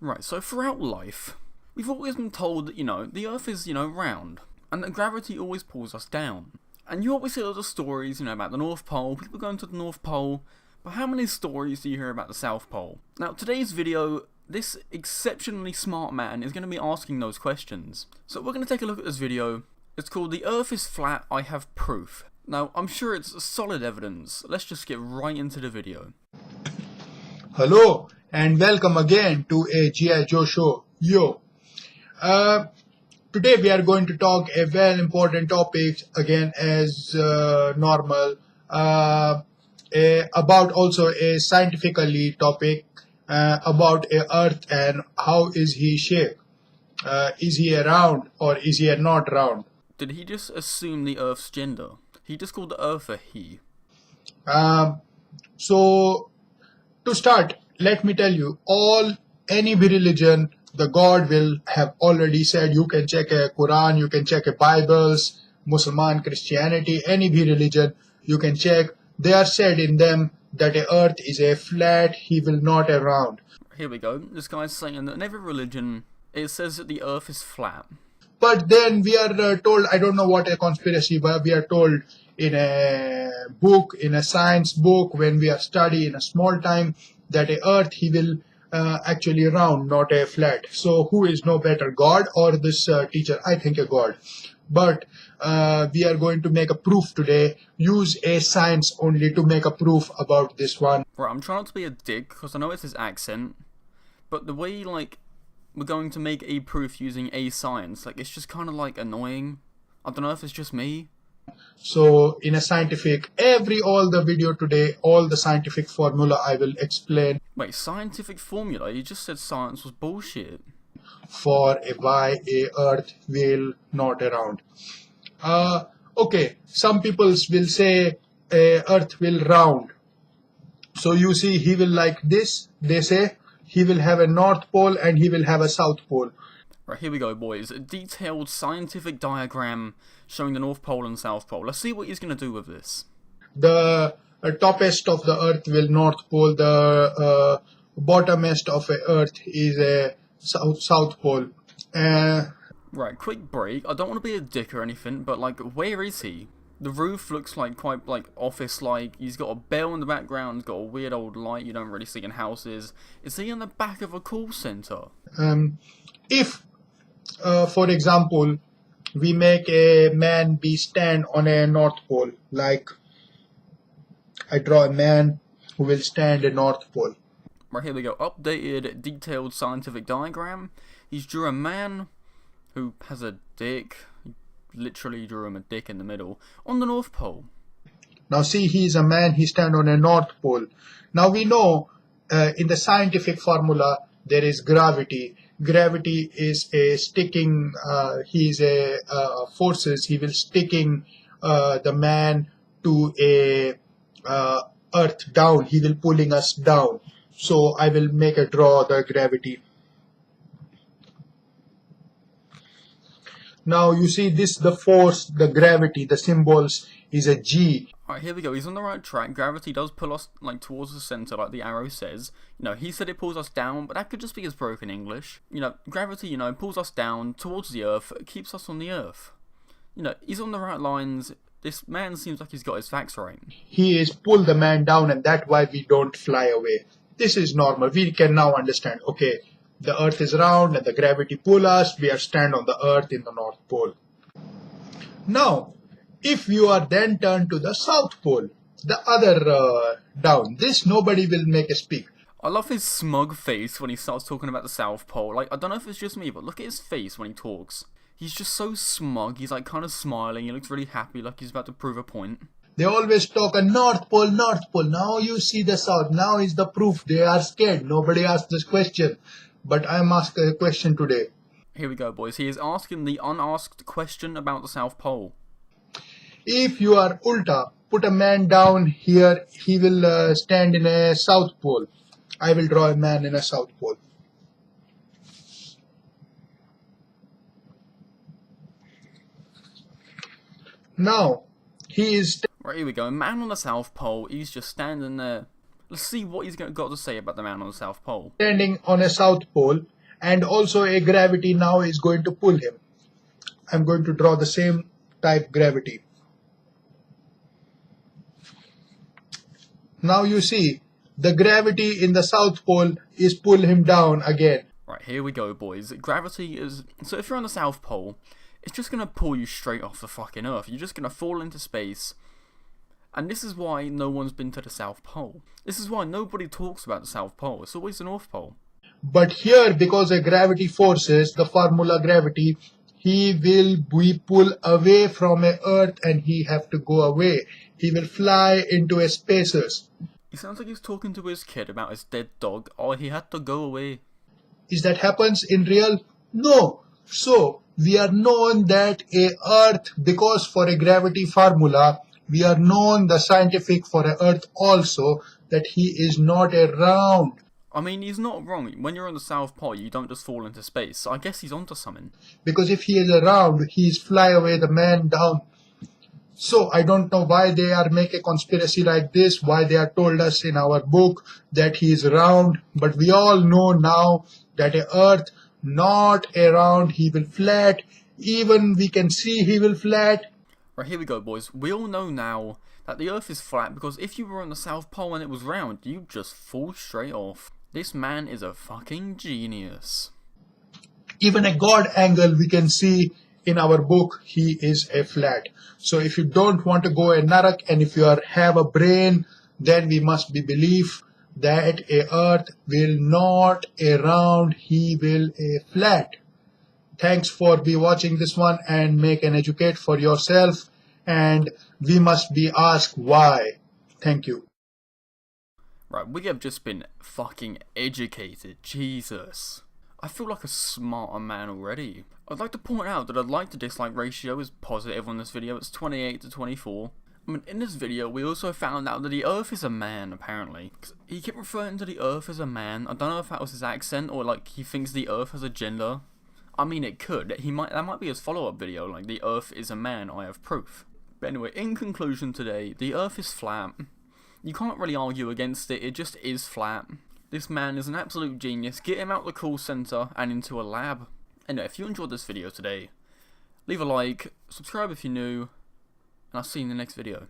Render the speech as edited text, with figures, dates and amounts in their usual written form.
Right, so throughout life, we've always been told that, the Earth is, round, and that gravity always pulls us down. And you always hear lots of stories, about the North Pole, people going to the North Pole, but how many stories do you hear about the South Pole? Now, today's video, this exceptionally smart man is going to be asking those questions. So we're going to take a look at this video. It's called The Earth is Flat, I Have Proof. Now, I'm sure it's solid evidence. Let's just get right into the video. Hello and welcome again to a G.I. Joe show. Today we are going to talk a very important topic again as normal about also a scientifically topic about a Earth and how is he shaped. Is he a round or is he a not round? Did he just assume the Earth's gender? He just called the Earth a he. So to start, let me tell you, any religion, the God will have already said. You can check a Quran, you can check a Bibles, Muslim, Christianity, any religion, you can check. They are said in them that a earth is a flat, he will not a round. Here we go. This guy's saying that in every religion, it says that the Earth is flat. But then we are told, I don't know what a conspiracy, but we are told in a book, in a science book, when we are studying in a small time, that a earth he will actually round, not a flat. So who is no better, God or this teacher? I think a God. But we are going to make a proof today, use a science only to make a proof about this one. Right, I'm trying not to be a dick, because I know it's his accent, but the way, we're going to make a proof using a science, it's just kind of, annoying. I don't know if it's just me. So in a scientific, all the video today, all the scientific formula I will explain. Wait, scientific formula? You just said science was bullshit. For why a earth will not around. Okay, some people will say a earth will round. So you see, he will like this, they say, he will have a north pole and he will have a south pole. Right, here we go, boys. A detailed scientific diagram showing the North Pole and South Pole. Let's see what he's going to do with this. The toppest of the earth will north pole, the bottomest of the earth is a south pole. Right, quick break. I don't want to be a dick or anything, but where is he? The roof looks quite office-like. He's got a bell in the background, he's got a weird old light you don't really see in houses. Is he in the back of a call center? If for example, we make a man be stand on a north pole, like I draw a man who will stand a north pole. Right, here we go. Updated, detailed scientific diagram. He's drew a man who has a dick. He literally drew him a dick in the middle on the North Pole. Now see, he is a man, he stand on a north pole. Now we know in the scientific formula there is gravity. Gravity is a sticking, he is a forces, he will sticking the man to a earth down, he will pulling us down. So I will draw the gravity. Now you see this, the force, the gravity, the symbols is a G. Alright, here we go. He's on the right track. Gravity does pull us towards the center, like the arrow says. He said it pulls us down, but that could just be his broken English. Gravity, pulls us down towards the earth, keeps us on the earth. He's on the right lines. This man seems like he's got his facts right. He is pull the man down, and that's why we don't fly away. This is normal. We can now understand, okay, the earth is round and the gravity pull us, we are stand on the earth in the north pole. Now, if you are then turned to the south pole, the other down, this nobody will make a speak. I love his smug face when he starts talking about the South Pole. I don't know if it's just me, but look at his face when he talks. He's just so smug, he's kind of smiling, he looks really happy, like he's about to prove a point. They always talk a north pole, north pole. Now you see the south, now is the proof. They are scared, nobody asked this question. But I am asking a question today. Here we go, boys. He is asking the unasked question about the South Pole. If you are ulta, put a man down here, he will stand in a south pole. I will draw a man in a south pole. Now, he is... Right, here we go. A man on the South Pole, he's just standing there Let's see what he's got to say about the man on the South Pole. Standing on a South Pole, and also a gravity now is going to pull him. I'm going to draw the same type gravity. Now you see, the gravity in the South Pole is pull him down again. Right, here we go, boys. Gravity is... So if you're on the South Pole, it's just going to pull you straight off the fucking Earth. You're just going to fall into space. And this is why no one's been to the South Pole. This is why nobody talks about the South Pole. It's always the North Pole. But here, because of gravity forces, the formula gravity, he will be pulled away from a Earth and he have to go away. He will fly into a spaces. He sounds like he's talking to his kid about his dead dog. Oh, he had to go away. Is that happens in real? No. So, we are known that a Earth, because for a gravity formula, we are known the scientific for a Earth also, that he is not a round. I mean, he's not wrong. When you're on the South Pole, you don't just fall into space. So I guess he's onto something. Because if he is a round, he is fly away the man down. So I don't know why they are make a conspiracy like this, why they are told us in our book that he is round, but we all know now that a Earth not a round, he will flat. Even we can see he will flat. Right, here we go, boys. We all know now that the Earth is flat because if you were on the South Pole and it was round, you'd just fall straight off. This man is a fucking genius. Even a God angle we can see in our book, he is a flat. So if you don't want to go a narak and if you have a brain, then we must be believe that a Earth will not a round, he will a flat. Thanks for be watching this one and make an educate for yourself, and we must be asked why. Thank you. Right, we have just been fucking educated. Jesus. I feel like a smarter man already. I'd like to point out that the like to dislike ratio is positive on this video. It's 28 to 24. I mean, in this video, we also found out that the Earth is a man, apparently. He kept referring to the Earth as a man. I don't know if that was his accent or like he thinks the Earth has a gender. I mean, it could. That might be his follow-up video, like the Earth is a man. I have proof. But anyway, in conclusion today, the Earth is flat. You can't really argue against it. It just is flat. This man is an absolute genius. Get him out the call center and into a lab. Anyway, if you enjoyed this video today, leave a like, subscribe if you're new, and I'll see you in the next video.